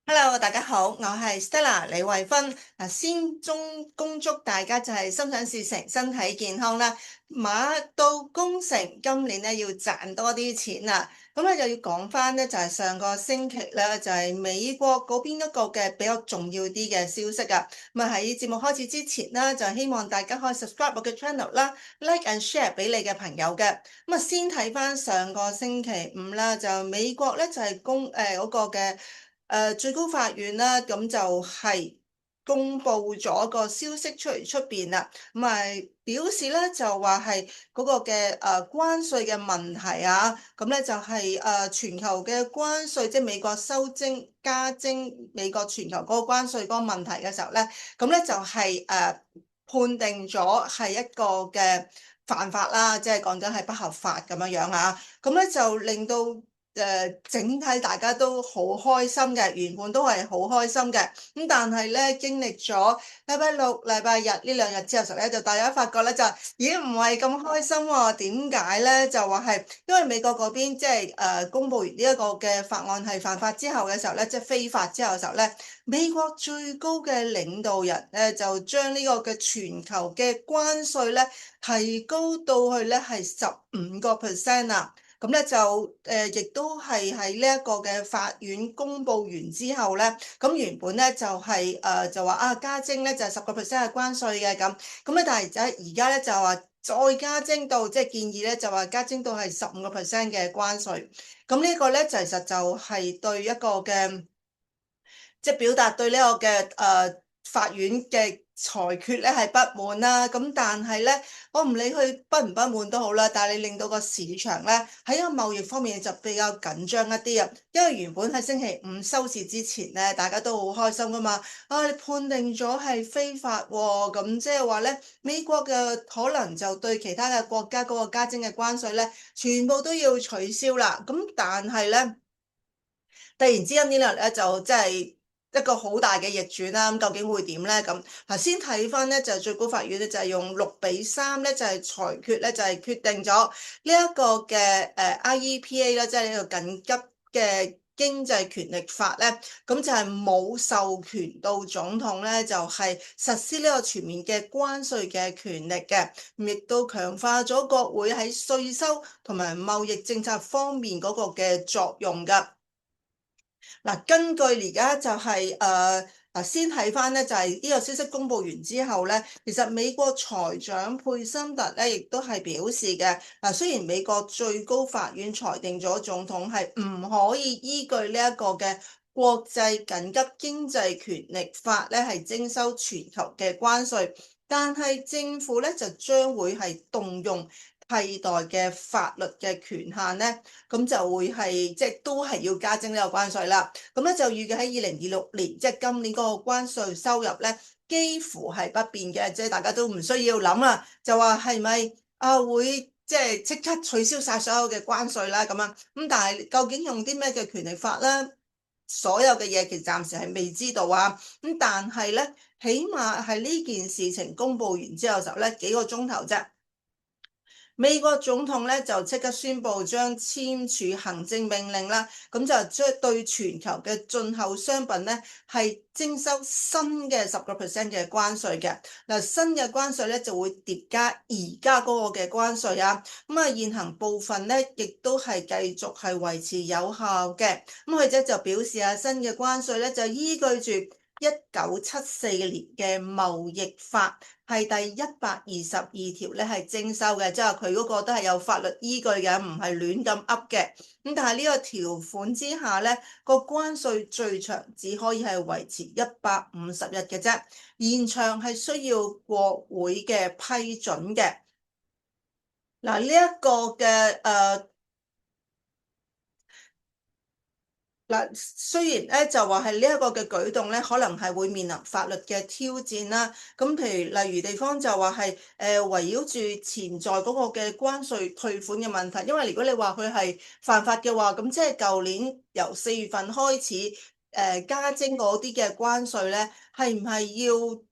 Hello，大家好，我係 Stella 李慧芬。先恭祝大家就係心想事成，身體健康啦。馬到功成，今年咧要賺多啲錢啦。咁咧就要講翻咧，就係上個星期咧，就係美國嗰邊一個嘅比較重要啲嘅消息啊。咁啊喺節目開始之前啦，就希望大家可以 subscribe 我嘅 channel 啦，like and share 俾你嘅朋友嘅。咁啊先睇翻上個星期五啦，就美國咧就係嗰個嘅。最高法院啦，咁就係公布咗個消息出邊啦，咁啊表示咧就話係嗰個嘅關稅嘅問題啊，咁咧就係全球嘅關稅，即係美國加徵美國全球嗰個關稅嗰個問題嘅時候咧，咁咧就係判定咗係一個嘅犯法啦，即係講緊係不合法咁樣樣啊，咁咧就令到整體大家都好開心嘅，原本都係好開心嘅，咁但係咧經歷咗禮拜六、禮拜日呢2日之後，實咧就大家發覺咧就已經唔係咁開心喎。點解咧？就話係因為美國嗰邊即係公佈完呢一個嘅法案係犯法之後嘅時候咧，即係非法之後嘅時候咧，美國最高嘅領導人咧就將呢個嘅全球嘅關稅咧提高到去咧係15%啊！咁咧就亦都係喺呢一個嘅法院公佈完之後咧，咁原本咧就係就話加徵咧就係10%嘅關稅嘅咁咧，但係而家咧就話再加徵到即係建議咧就話加徵到係15%嘅關稅，咁呢個咧其實就係對一個嘅。即係表達對呢個嘅法院嘅裁決咧係不滿啦，咁但係咧我唔理佢不唔不滿都好啦，但係你令到個市場咧喺一個貿易方面就比較緊張一啲啊，因為原本喺星期五收市之前咧大家都好開心噶嘛，你判定咗係非法喎，咁即係話咧美國嘅可能就對其他嘅國家嗰個加徵嘅關稅咧全部都要取消啦，咁但係咧。突然之間呢兩日咧就真係一個好大嘅逆轉啦，咁究竟會點咧？咁頭先睇翻咧就最高法院咧就係用6-3咧就係裁決咧就係決定咗呢一個嘅IEPA 啦，即係呢個緊急嘅經濟權力法咧，咁就係冇授權到總統咧就係實施呢個全面嘅關稅嘅權力嘅，亦都強化咗國會喺稅收同埋貿易政策方面嗰個嘅作用㗎。嗱，根據而家就係先睇翻咧，就係呢個消息公布完之後咧，其實美國財長佩森特咧亦都係表示嘅。雖然美國最高法院裁定咗總統係唔可以依據呢一個嘅國際緊急經濟權力法咧係徵收全球嘅關稅，但係政府咧就將會係動用替代嘅法律嘅權限咧，咁就會係即係都係要加徵呢個關稅啦。咁咧就預計喺2026年，即係今年嗰個關稅收入咧，幾乎係不變嘅，即係大家都唔需要諗啦，就話係咪會即係即刻取消晒所有嘅關稅啦咁樣。咁但係究竟用啲咩嘅權力法咧？所有嘅嘢其實暫時係未知道啊。咁但係咧，起碼係呢件事情公佈完之後時候咧，幾個鐘頭啫。美國總統咧就即刻宣布將簽署行政命令啦，咁就將對全球嘅進口商品咧係徵收新嘅10%嘅關稅嘅。嗱，新嘅關稅咧就會疊加而家嗰個嘅關稅啊，咁啊現行部分咧亦都係繼續係維持有效嘅。咁佢即就表示啊，新嘅關稅咧就依據住1974年嘅貿易法係第122條咧係徵收嘅，即係佢嗰個都係有法律依據嘅，唔係亂咁噏嘅。咁但係呢個條款之下咧，個關稅最長只可以係維持150日嘅啫，延長係需要國會嘅批准嘅。嗱，呢一個嘅嗱，雖然咧就話係呢一個嘅舉動咧，可能係會面臨法律嘅挑戰啦。咁譬如例如地方就話係圍繞住潛在嗰個嘅關稅退款嘅問題，因為如果你話佢係犯法嘅話，咁即係舊年由4月份開始加徵嗰啲嘅關稅咧，係唔係要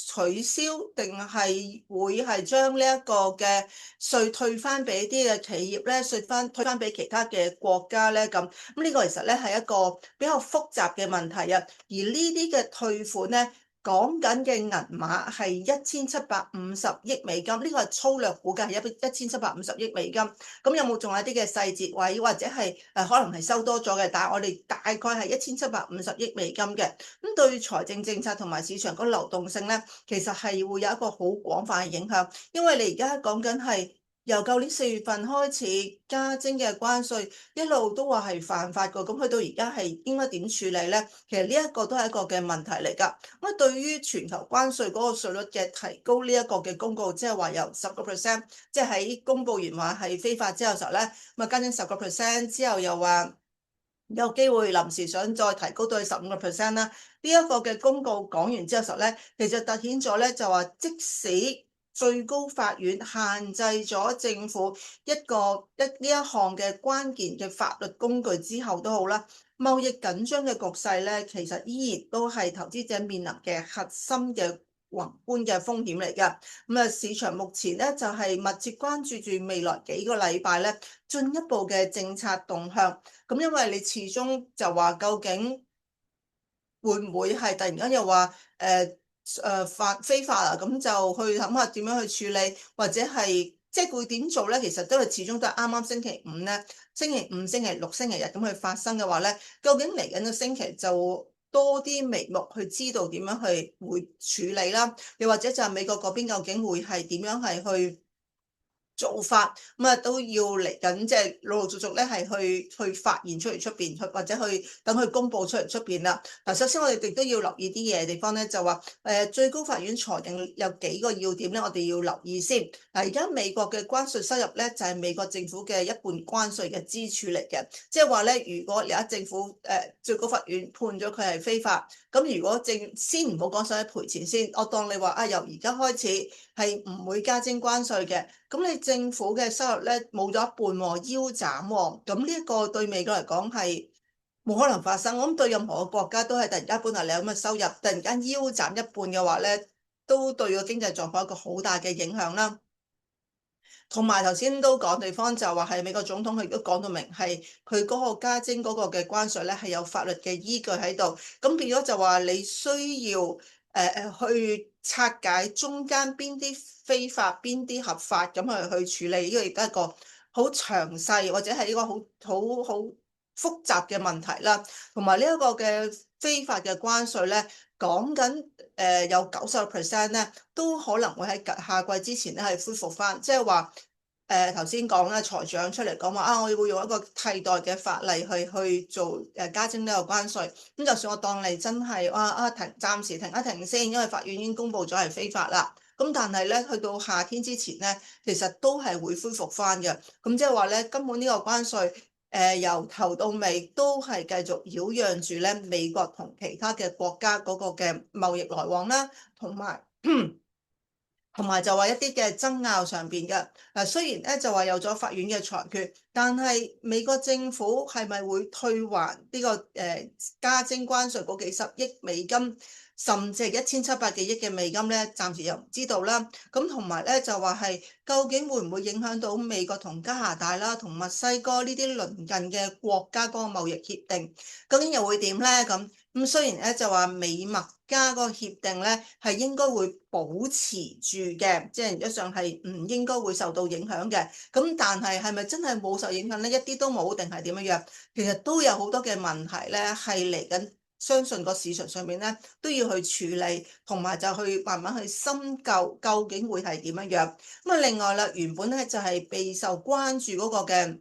取消定係會係將呢一個嘅稅退翻俾啲嘅企業咧，退翻俾其他嘅國家咧咁。咁呢個其實咧係一個比較複雜嘅問題啊。而呢啲嘅退款咧，講緊嘅銀碼係1750億美金，呢個係粗略估計係1750億美金。咁有冇仲有啲嘅細節位，或者係可能係收多咗嘅？但係我哋大概係1750億美金嘅。咁對財政政策同埋市場嗰個流動性咧，其實係會有一個好廣泛嘅影響，因為你而家講緊係由舊年4月份開始加徵嘅關稅，一路都話係犯法㗎，咁去到而家係應該點處理咧？其實呢一個都係一個嘅問題嚟㗎。咁對於全球關稅嗰個稅率嘅提高呢一個嘅公告，即係話由10%，即係喺公佈完話係非法之後時候咧，咁啊加徵10%之後又話有機會臨時想再提高到去15%啦。呢一個嘅公告講完之後時候咧，其實凸顯咗咧就話，即使最高法院限制咗政府呢一項嘅關鍵嘅法律工具之後都好啦，貿易緊張嘅局勢咧，其實依然都係投資者面臨嘅核心嘅宏觀嘅風險嚟㗎。咁啊，市場目前咧就係密切關注住未來幾個禮拜咧進一步嘅政策動向。咁因為你始終就話究竟會唔會係突然間又話非法啊？咁就去諗下點樣去處理，或者係即係會點做咧？其實都係始終都係啱啱星期五咧，星期五、星期六、星期日咁去發生嘅話咧，究竟嚟緊個星期就多啲眉目去知道點樣去會處理啦，又或者就係美國嗰邊究竟會係點樣係去做法，咁啊都要嚟緊，即係陸陸續續咧係去發現出嚟出邊，或者去等佢公佈出嚟出邊啦。嗱，首先我哋亦都要留意啲嘢嘅地方咧，就話最高法院裁定有幾個要點咧，我哋要留意先。嗱，而家美國嘅關稅收入咧就係美國政府嘅一半關稅嘅支柱嚟嘅，即係話咧，如果而家政府最高法院判咗佢係非法，咁如果先唔好講所謂賠錢先，我當你話啊由而家開始係唔會加徵關稅嘅。咁你政府嘅收入咧冇咗一半喎，腰斬喎，咁呢一個對美國嚟講係冇可能發生。我諗對任何個國家都係突然間本來你有咁嘅收入，突然間腰斬一半嘅話咧，都對個經濟狀況一個好大嘅影響啦。同埋頭先都講地方就話係美國總統佢亦都講到明係佢嗰個加徵嗰個嘅關稅咧係有法律嘅依據喺度，咁變咗就話你需要去拆解中間邊啲非法邊啲合法咁去處理，呢個亦都係一個好詳細或者係一個好複雜嘅問題啦。同埋呢一個嘅非法嘅關稅咧，講緊有90%咧都可能會喺夏季之前咧係恢復翻，即係話頭先講啦，財長出嚟講話啊，我會用一個替代嘅法例去做加徵呢個關稅。咁就算我當你真係暫時停一停先，因為法院已經公布咗係非法啦。咁但係咧，去到夏天之前咧，其實都係會恢復翻嘅。咁即係話咧，根本呢個關稅由頭到尾都係繼續擾攘住咧美國同其他嘅國家嗰個嘅貿易來往啦，同埋就話一啲嘅爭拗上邊嘅嗱，雖然咧就話有咗法院嘅裁決，但係美國政府係咪會退還呢個加徵關稅嗰幾十億美金，甚至係1700幾億嘅美金咧？暫時又唔知道啦。咁同埋咧就話係究竟會唔會影響到美國同加拿大啦、同墨西哥呢啲鄰近嘅國家嗰個貿易協定，究竟又會點咧？咁雖然咧就話美墨加嗰個協定咧係應該會保持住嘅，即係原則上係唔應該會受到影響嘅。咁但係係咪真係冇受影響咧？一啲都冇定係點樣樣？其實都有好多嘅問題咧係嚟緊，相信個市場上面咧都要去處理，同埋就去慢慢去深究究竟會係點樣樣。咁啊另外啦，原本咧就係備受關注嗰個嘅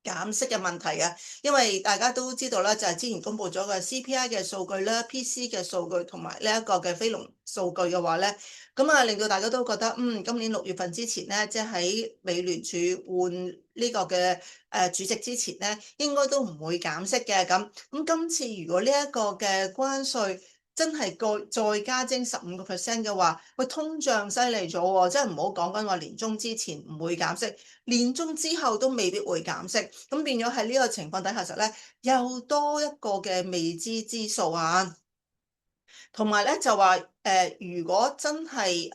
減息嘅問題啊，因為大家都知道啦，就係之前公布咗嘅 CPI 嘅數據啦、PC 嘅數據同埋呢一個嘅非農數據嘅話咧，咁啊令到大家都覺得今年6月份之前咧，即係喺美聯儲換呢個嘅主席之前咧，應該都唔會減息嘅咁。咁今次如果呢一個嘅關稅真係再加徵15%嘅話，喂，通脹犀利咗喎，即係唔好講緊話年中之前唔會減息，年中之後都未必會減息，咁變咗喺呢個情況底下實咧，又多一個嘅未知之數啊！同埋咧就話如果真係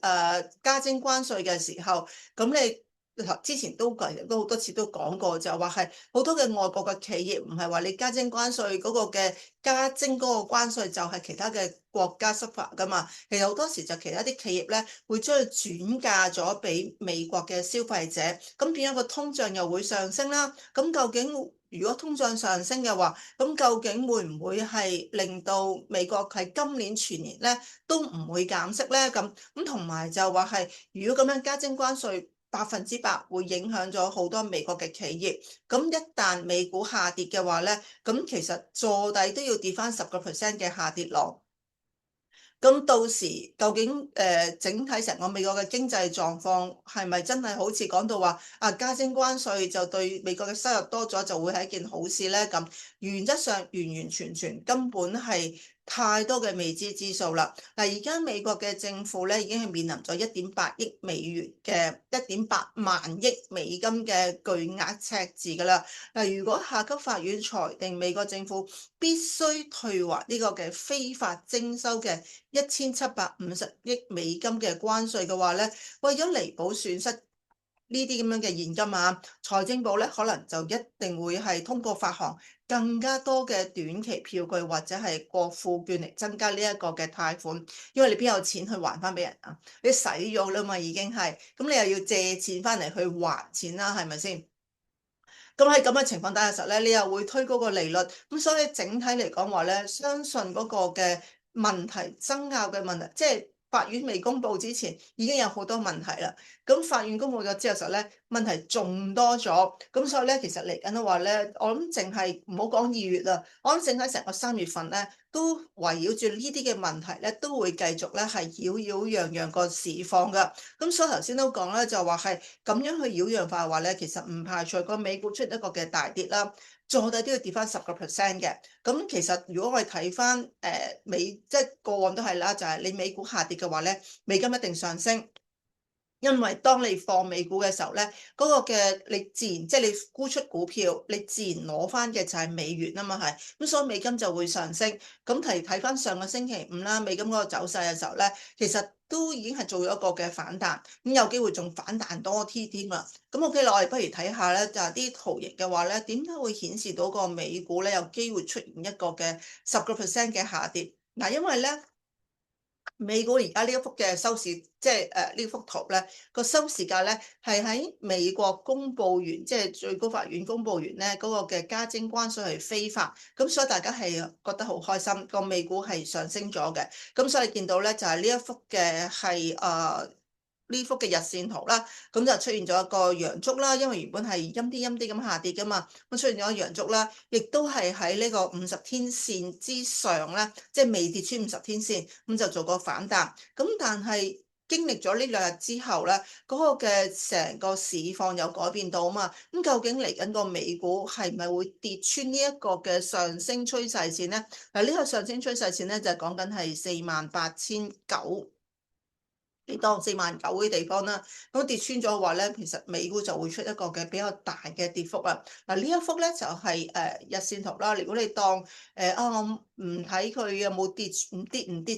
加徵關稅嘅時候，咁你之前都好多次都講過，就話係好多嘅外國嘅企業唔係話你加徵關稅嗰個嘅加徵嗰個關稅就係其他嘅國家 suffer 噶嘛，其實好多時就其他啲企業咧會將佢轉嫁咗俾美國嘅消費者，咁變咗個通脹又會上升啦。咁究竟如果通脹上升嘅話，咁究竟會唔會係令到美國係今年全年咧都唔會減息咧？咁同埋就話係如果咁樣加徵關稅，100%會影響咗好多美國嘅企業。咁一旦美股下跌嘅話咧，咁其實坐底都要跌翻10%嘅下跌浪。咁到時究竟整體成個美國嘅經濟狀況係咪真係好似講到話加徵關稅就對美國嘅收入多咗就會係一件好事咧？咁原則上完完全全根本係太多嘅未知之數啦。嗱，而家美國嘅政府咧已經係面臨咗1.8億美元嘅1.8萬億美金嘅巨額赤字㗎啦。嗱，如果下級法院裁定美國政府必須退還呢個嘅非法徵收嘅1750億美金嘅關稅嘅話咧，為咗彌補損失呢啲咁樣嘅現金財政部咧可能就一定會係通過發行更加多嘅短期票據或者係國庫券嚟增加呢一個嘅貸款，因為你邊有錢去還翻俾人啊？你使咗啦嘛已經係，咁你又要借錢翻嚟去還錢啦，係咪先？咁喺咁嘅情況底下時候咧，你又會推高個利率，咁所以整體嚟講話咧，相信嗰個嘅問題爭拗嘅問題，即係法院未公佈之前已經有好多問題啦。咁法院公佈咗之後時候咧，問題仲多咗。咁所以咧，其實嚟緊嘅話咧，我諗淨係唔好講2月啦，我諗整體成個3月份咧，都圍繞住呢啲嘅問題咧，都會繼續咧係擾擾攘攘個市況噶。咁所以頭先都講咧，就話係咁樣去擾攘化嘅話咧，其實唔排除個美股出一個嘅大跌啦，坐底都要跌翻10%嘅。咁其實如果我哋睇翻即係過往都係啦，就係你美股下跌嘅話咧，美金一定上升。因為當你放美股嘅時候咧，嗰個嘅你自然即係你沽出股票，你自然攞翻嘅就係美元啊嘛係，咁所以美金就會上升。咁睇翻上個星期五啦，美金嗰個走勢嘅時候咧，其實都已經係做咗一個嘅反彈，咁有機會仲反彈多啲添啦。咁 OK 啦，我哋不如睇下咧，就係啲圖形嘅話咧，點解會顯示到個美股咧有機會出現一個嘅10%嘅下跌？嗱，因為咧。美股而家呢一幅嘅收市，即係呢幅圖咧，個收市價咧係喺美國公佈完，即係最高法院公佈完咧嗰個嘅加徵關稅係非法，咁所以大家係覺得好開心，個美股係上升咗嘅，咁所以見到咧就係呢一幅嘅係呢幅嘅日線圖啦，咁就出現咗一個陽燭啦，因為原本係陰啲陰啲咁下跌噶嘛，咁出現咗陽燭啦，亦都係喺呢個50天線之上咧，即係未跌穿50天線，咁就做個反彈。咁但係經歷咗呢2日之後咧，嗰個嘅成個市況有改變到啊嘛，咁究竟嚟緊個美股係咪會跌穿呢一個嘅上升趨勢線咧？嗱，呢個上升趨勢線咧就係講緊係48,900。你當49000嗰啲地方啦，咁跌穿咗嘅話咧，其實美股就會出一個嘅比較大嘅跌幅啊。嗱，呢一幅咧就係日線圖啦。如果你當我唔睇佢有冇跌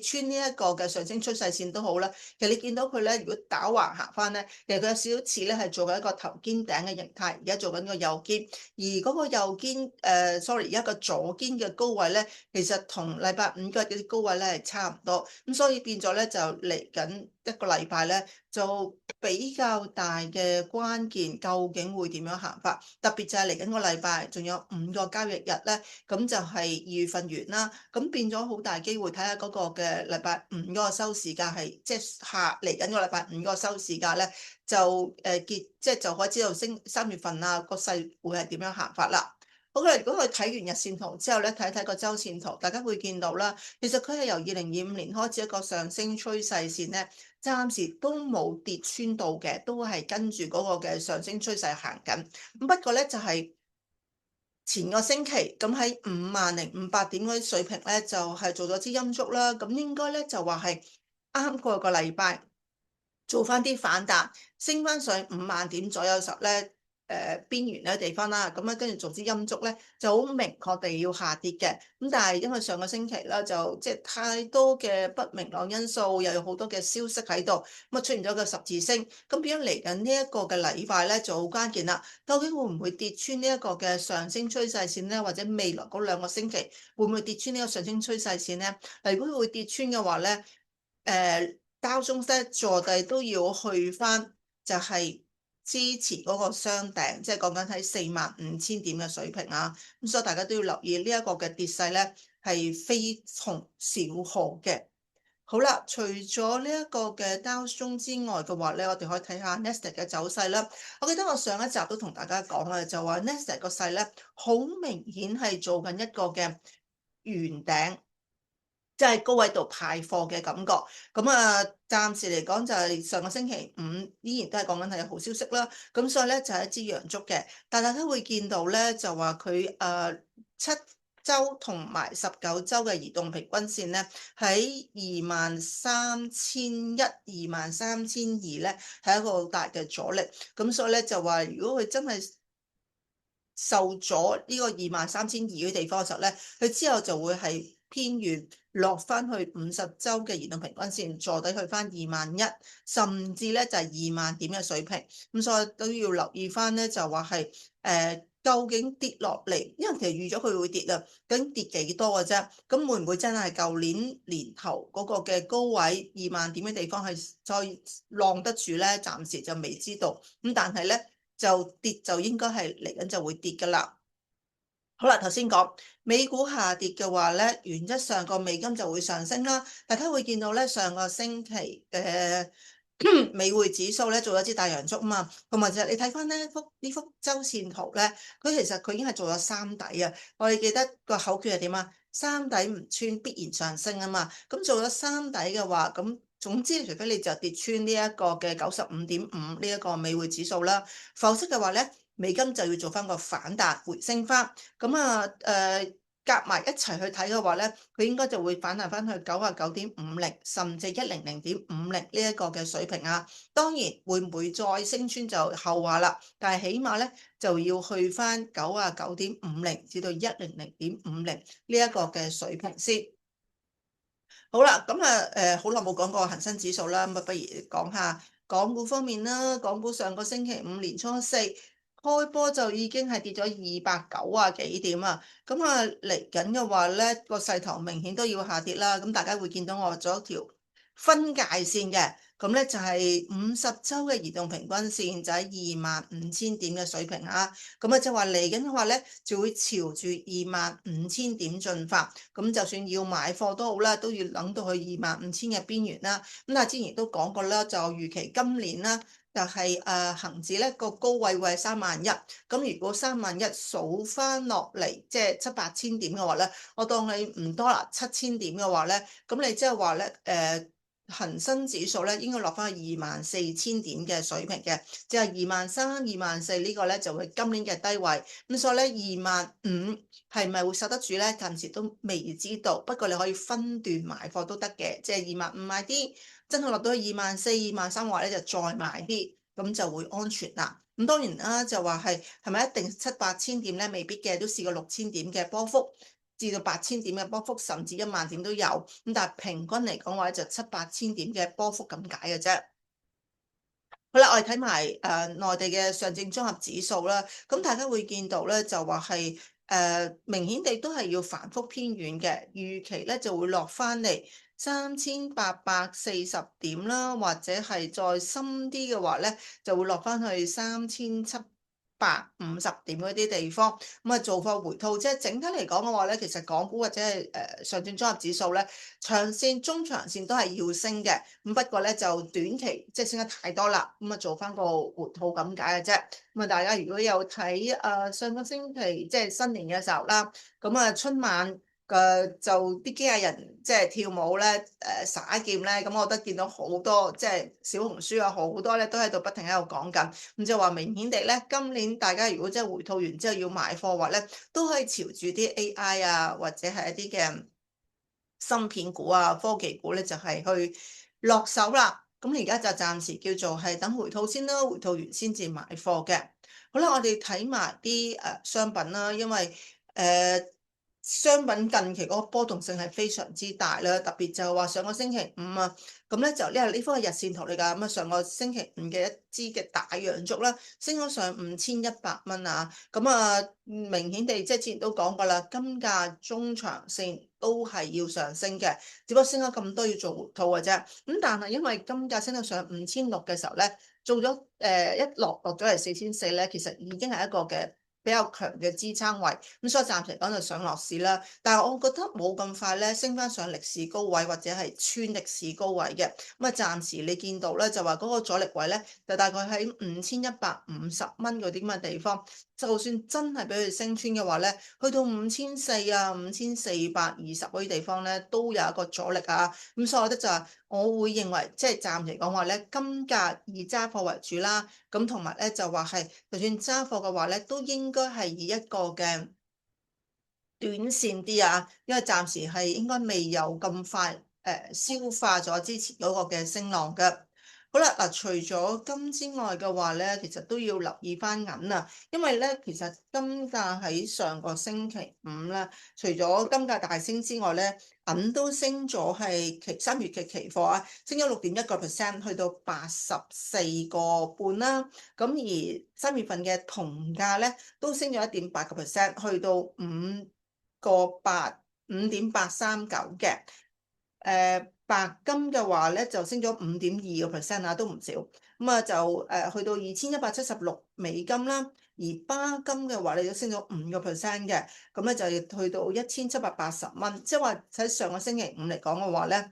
穿呢一個嘅上升趨勢線都好啦。其實你見到佢咧，如果打橫行翻咧，其實佢有少少似咧係做緊一個頭肩頂嘅形態，而家做緊個右肩，而嗰個右肩而家個左肩嘅高位咧，其實同禮拜五嗰啲高位咧係差唔多，咁所以變咗咧就嚟緊一個禮拜咧就比較大嘅關鍵，究竟會點樣行法？特別就係嚟緊個禮拜，仲有5個交易日咧，咁就係2月份完啦。咁變咗好大機會，睇下嗰個嘅禮拜五嗰個收市價係即係嚟緊個禮拜五嗰個收市價咧，就即係就可以知道3月份啊個勢會係點樣行法啦。好啦，如果佢睇完日線圖之後咧，睇睇個週線圖，大家會見到啦，其實佢係由2025年開始一個上升趨勢線咧，暫時都冇跌穿到嘅，都係跟住嗰個嘅上升趨勢行緊。咁不過咧就係前個星期咁喺50,500點嗰啲水平咧，就係做咗支陰燭啦。咁應該咧就話係啱過個禮拜做翻啲反彈，升翻上50,000點左右嘅時候咧。邊緣嘅地方啦，咁咧跟住做支陰燭咧就好明確地要下跌嘅。咁但係因為上個星期啦，就即係太多嘅不明朗因素，又有好多嘅消息喺度，咁啊出現咗個十字星，咁變咗嚟緊呢一個嘅禮拜咧就好關鍵啦。究竟會唔會跌穿呢一個嘅上升趨勢線咧？或者未來嗰2個星期會唔會跌穿呢個上升趨勢線咧？嗱，如果會跌穿嘅話咧，交中咧坐地都要去翻，就係支持嗰個雙頂，即係講緊喺45,000點嘅水平啊。咁所以大家都要留意呢一個嘅跌勢咧，係非同小可嘅。好啦，除咗呢一個嘅道瓊之外嘅話咧，我哋可以睇下 Nasdaq 嘅走勢啦。我記得我上一集都同大家講啦，就話 Nasdaq 個勢咧好明顯係做緊一個嘅圓頂。即係高位度派貨嘅感覺，咁啊，暫時嚟講就係上個星期五依然都係講緊係好消息啦，咁所以咧就係一支陽燭嘅，但大家會見到咧就話佢7週同埋19週嘅移動平均線咧喺23,100、23,200咧係一個好大嘅阻力，咁所以咧就話如果佢真係受咗呢個23,200嘅地方嘅時候咧，佢之後就會係偏軟落翻去50週嘅移動平均線，坐底去翻21,000，甚至咧就係20,000點嘅水平。咁所以都要留意翻咧，就話係究竟跌落嚟，因為其實預咗佢會跌啊，究竟跌幾多嘅啫？咁會唔會真係舊年年頭嗰個嘅高位20,000點嘅地方係再浪得住咧？暫時就未知道。咁但係咧。就跌就應該係嚟緊就會跌㗎啦。好啦，頭先講美股下跌嘅話咧，原則上個美金就會上升啦。大家會見到咧，上個星期嘅美匯指數咧做咗支大陽燭啊嘛，同埋就係你睇翻呢幅周線圖咧，佢其實佢已經係做咗三底啊。我哋記得個口訣係點啊？三底唔穿必然上升啊嘛。咁做咗三底嘅話，咁總之除非你就跌穿呢一個嘅95.5呢一個美匯指數啦，否則嘅話咧，美金就要做翻個反彈回升翻。咁啊夾埋一齊去睇嘅話咧，佢應該就會反彈翻去99.50，甚至100.50呢一個嘅水平啊。當然會唔會再升穿就後話啦，但係起碼咧就要去翻99.50至到100.50呢一個嘅水平先。好啦，咁啊好耐冇講過恒生指數啦，咁啊不如講下港股方面啦。港股上個星期五年初四開波就已經係跌咗290幾點啊，咁啊嚟緊嘅話咧，個勢頭明顯都要下跌啦。咁大家會見到我做一條分界線嘅，咁咧就係50週嘅移動平均線就喺25,000點嘅水平啊。咁啊就話嚟緊嘅話咧，就會朝住25,000點進發。咁就算要買貨都好啦，都要等到去25,000嘅邊緣啦。咁但係之前都講過啦，就預期今年啦，就係恆指咧個高位會係31,000。咁如果31,000數翻落嚟，即係7,000-8,000點嘅話咧，我當你唔多啦，7,000點嘅話咧，咁你即係話咧恒生指數咧應該落翻去24,000點嘅水平嘅，即係23,000、24,000呢個咧就會今年嘅低位。咁所以咧25,000係咪會守得住咧？暫時都未知道。不過你可以分段買貨都得嘅，即係25,000買啲，真係落到去24,000、23,000話咧就再買啲，咁就會安全啦。咁當然啦，就話係咪一定7,000-8,000點咧？未必嘅，都試過6,000點嘅波幅。至到8,000點嘅波幅，甚至10,000點都有。咁但係平均嚟講話就7,000-8,000點嘅波幅咁解嘅啫。好啦，我哋睇埋內地嘅上證綜合指數啦。咁大家會見到咧，就話係明顯地都係要反覆偏軟嘅，預期咧就會落翻嚟3,840點啦，或者係再深啲嘅話咧，就會落翻去3,750點嗰啲地方，咁啊做貨回吐。即係整體嚟講嘅話咧，其實港股或者係上證綜合指數咧，長線、中長線都係要升嘅。咁不過咧就短期即係升得太多啦，咁啊做翻個回吐咁解嘅啫。咁啊大家如果有睇上個星期即係新年嘅時候啦，咁啊春晚就啲機械人即係跳舞咧，耍劍咧，咁我覺得見到好多即係小紅書啊，好多咧都喺度不停喺度講緊，咁就話明顯地咧，今年大家如果真係回吐完之後要買貨話咧，都可以朝住啲 AI 啊，或者係一啲嘅芯片股啊、科技股咧，就係去落手啦。咁而家就暫時叫做係等回吐先啦，回吐完先至買貨嘅。好啦，我哋睇埋啲商品啦，因為誒商品近期嗰個波動性係非常之大啦，特別就係話上個星期五啊，咁咧就呢幅係日線圖嚟㗎，咁啊上個星期五嘅一支嘅大陽燭啦，升咗上5100蚊啊，咁啊明顯地即係之前都講過啦，金價中長線都係要上升嘅，只不過升咗咁多要做回吐嘅啫，咁但係因為金價升到上5600嘅時候咧，做咗一落咗嚟4400咧，其實已經係一個嘅比較強嘅支撐位，咁所以暫時嚟講就上落市啦。但係我覺得冇咁快咧升翻上歷史高位或者係穿歷史高位嘅。咁啊，暫時你見到咧就話嗰個阻力位咧就大概喺5150蚊嗰啲咁嘅地方。就算真係俾佢升穿嘅話咧，去到5400啊、5420嗰啲地方咧都有一個阻力啊。咁所以我覺得就係我會認為即係暫時講話咧，金價以揸貨為主啦。咁同埋咧就話係，就算揸貨嘅話咧，都應該係以一個嘅短線啲啊，因為暫時係應該未有咁快消化咗之前嗰個嘅升浪嘅。好啦，嗱，除咗金之外嘅話咧，其實都要留意翻銀啊，因為咧其實金價喺上個星期五咧，除咗金價大升之外咧，銀都升咗係3月嘅期貨啊，升咗6.1%，去到84.5啦。咁而3月份嘅銅價咧都升咗1.8%，去到5.839嘅。白金嘅話咧就升咗5.2%啊，都唔少。咁啊就去到2176美金啦。而巴金嘅話咧都升咗5%嘅，咁咧就去到1780蚊。即係話喺上個星期五嚟講嘅話咧，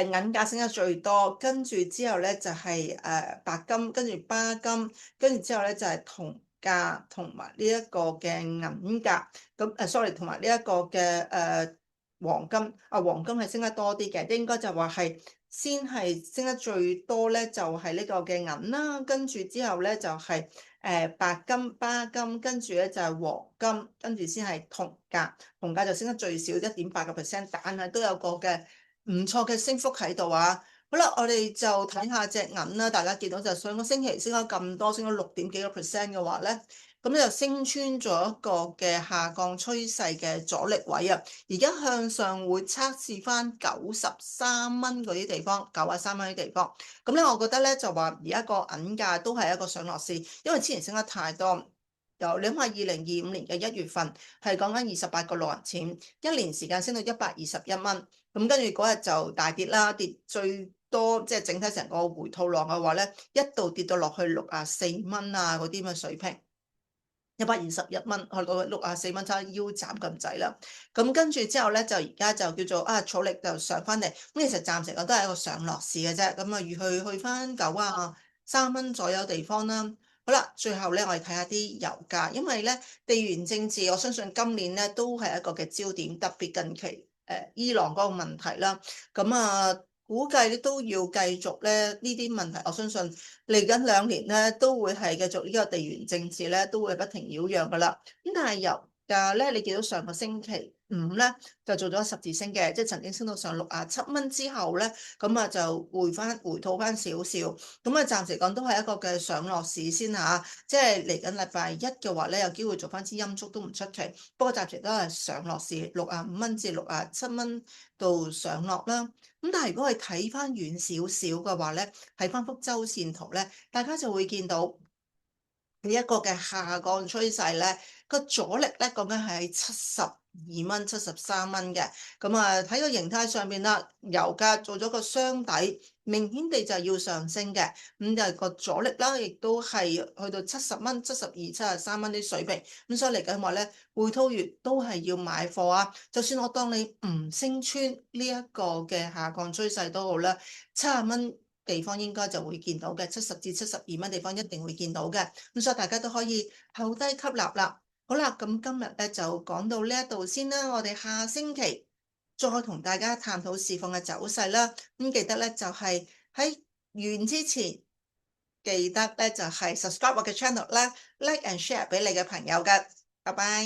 銀價升得最多，跟住之後咧就係白金，跟住巴金，跟住之後咧就係銅價同埋呢一個嘅銀價。咁sorry，同埋呢一個嘅黃金啊，黃金係升得多啲嘅，應該就話係先係升得最多咧，就係呢個嘅銀啦，跟住之後咧就係白金、巴金，跟住咧就係黃金，跟住先係銅價，銅價就升得最少1.8%，但係都有個嘅唔錯嘅升幅喺度啊！好啦，我哋就睇下隻銀啦。大家見到就上個星期升咗咁多，升咗6.幾% 嘅話咧，咁就升穿咗一個嘅下降趨勢嘅阻力位啊！而家向上會測試翻93蚊嗰啲地方，93蚊啲地方。咁咧，我覺得咧就話而家個銀價都係一個上落市，因為之前升得太多。由你諗下2025年嘅1月份係講緊28.6錢，一年時間升到121蚊。咁跟住嗰日就大跌啦，跌最多即係整體成個回吐浪嘅話咧，一度跌到落去64蚊啊嗰啲咁嘅水平，121蚊去到64蚊，差腰斬咁滯啦。咁跟住之後咧，就而家就叫做儲力就上翻嚟。咁其實暫時我都係一個上落市嘅啫。咁啊，預去翻93蚊左右地方啦。好啦，最後咧我哋睇下啲油價，因為咧地緣政治，我相信今年咧都係一個嘅焦點，特別近期。伊朗嗰個問題啦，咁啊估計咧都要繼續咧呢啲問題，我相信嚟緊2年咧都會係繼續呢個地緣政治咧都會不停擾攘噶啦。咁但係油價咧，你見到上個星期五咧就做咗十字星嘅，即係曾經升到上67蚊之後咧，咁啊就回吐翻少少，咁啊暫時講都係一個嘅上落市先嚇，即係嚟緊禮拜一嘅話咧有機會做翻支陰燭都唔出奇，不過暫時都係上落市65蚊至67蚊度上落啦。咁但係如果係睇翻遠少少嘅話咧，睇翻幅周線圖咧，大家就會見到。呢一個嘅下降趨勢咧，個阻力咧講緊係喺72蚊、73蚊嘅。咁啊睇個形態上面啦，油價做咗個雙底，明顯地就係要上升嘅。咁就係個阻力啦，亦都係去到70蚊、72、73蚊啲水平。咁所以嚟緊話咧，回吐月都係要買貨啊。就算我當你唔升穿呢一個嘅下降趨勢都好啦，70蚊。地方應該就會見到嘅，70至72蚊地方一定會見到嘅，咁所以大家都可以後低吸納啦。好啦，咁今日咧就講到呢一度先啦，我哋下星期再同大家探討市況嘅走勢啦。咁記得咧就係喺完之前，記得咧就係 subscribe 我嘅 channel 啦，like and share 俾你嘅朋友嘅，拜拜。